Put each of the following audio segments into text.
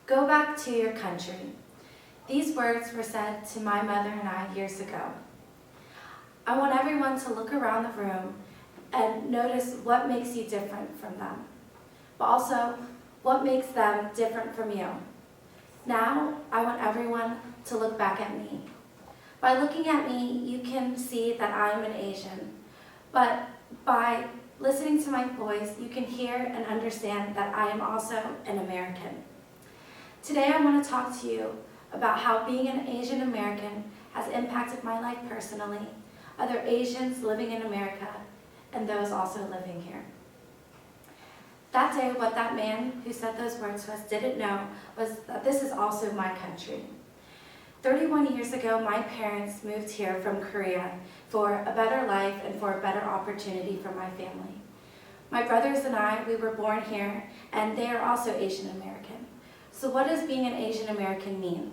Go back to your country. These words were said to my mother and I years ago. I want everyone to look around the room and notice what makes you different from them, but also what makes them different from you. Now, I want everyone to look back at me. By looking at me, you can see that I'm an Asian, but by listening to my voice, you can hear and understand that I am also an American. Today, I want to talk to you about how being an Asian American has impacted my life personally, other Asians living in America, and those also living here. That day, what that man who said those words to us didn't know was that this is also my country. 31 years ago, my parents moved here from Korea for a better life and for a better opportunity for my family. My brothers and I, we were born here, and they are also Asian American. So what does being an Asian American mean?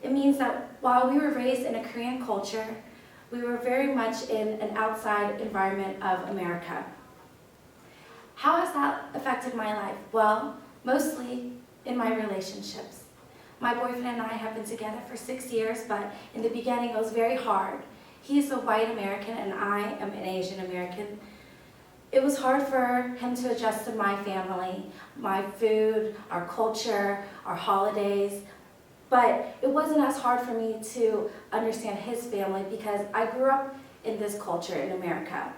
It means that while we were raised in a Korean culture, we were very much in an outside environment of America. How has that affected my life? Well, mostly in my relationships. My boyfriend and I have been together for 6 years, but in the beginning it was very hard. He's a white American and I am an Asian American. It was hard for him to adjust to my family, my food, our culture, our holidays, but it wasn't as hard for me to understand his family because I grew up in this culture in America.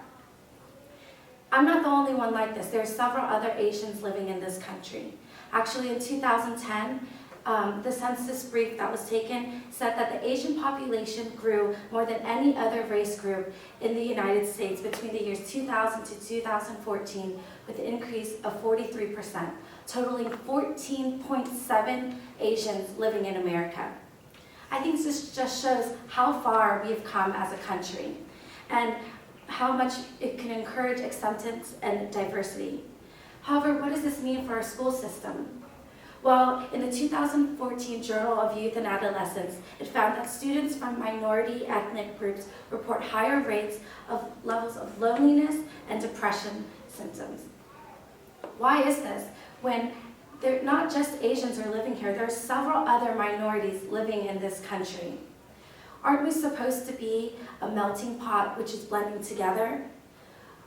I'm not the only one like this. There are several other Asians living in this country. Actually, in 2010, the census brief that was taken said that the Asian population grew more than any other race group in the United States between the years 2000 to 2014, with an increase of 43%, totaling 14.7 Asians living in America. I think this just shows how far we have come as a country and how much it can encourage acceptance and diversity. However, what does this mean for our school system? Well, in the 2014 Journal of Youth and Adolescence, it found that students from minority ethnic groups report higher rates of levels of loneliness and depression symptoms. Why is this? When not just Asians are living here, there are several other minorities living in this country. Aren't we supposed to be a melting pot which is blending together?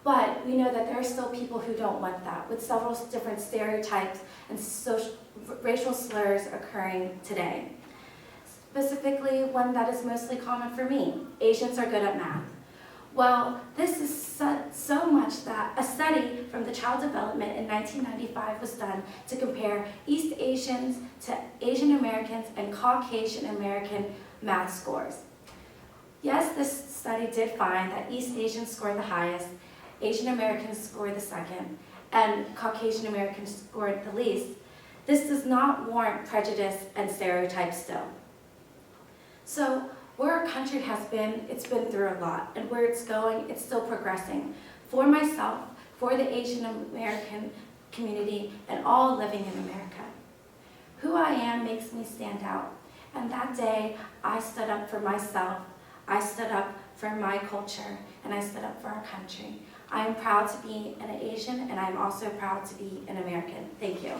But we know that there are still people who don't want that, with several different stereotypes and racial slurs occurring today. Specifically, one that is mostly common for me: Asians are good at math. Well, this is so much that a study from the Child Development in 1995 was done to compare East Asians to Asian Americans and Caucasian American math scores. Yes, this study did find that East Asians scored the highest, Asian Americans scored the second, and Caucasian Americans scored the least. This does not warrant prejudice and stereotypes still. So where our country has been, it's been through a lot, and where it's going, it's still progressing. For myself, for the Asian American community, and all living in America. Who I am makes me stand out, and that day I stood up for myself, I stood up for my culture, and I stood up for our country. I am proud to be an Asian, and I'm also proud to be an American. Thank you.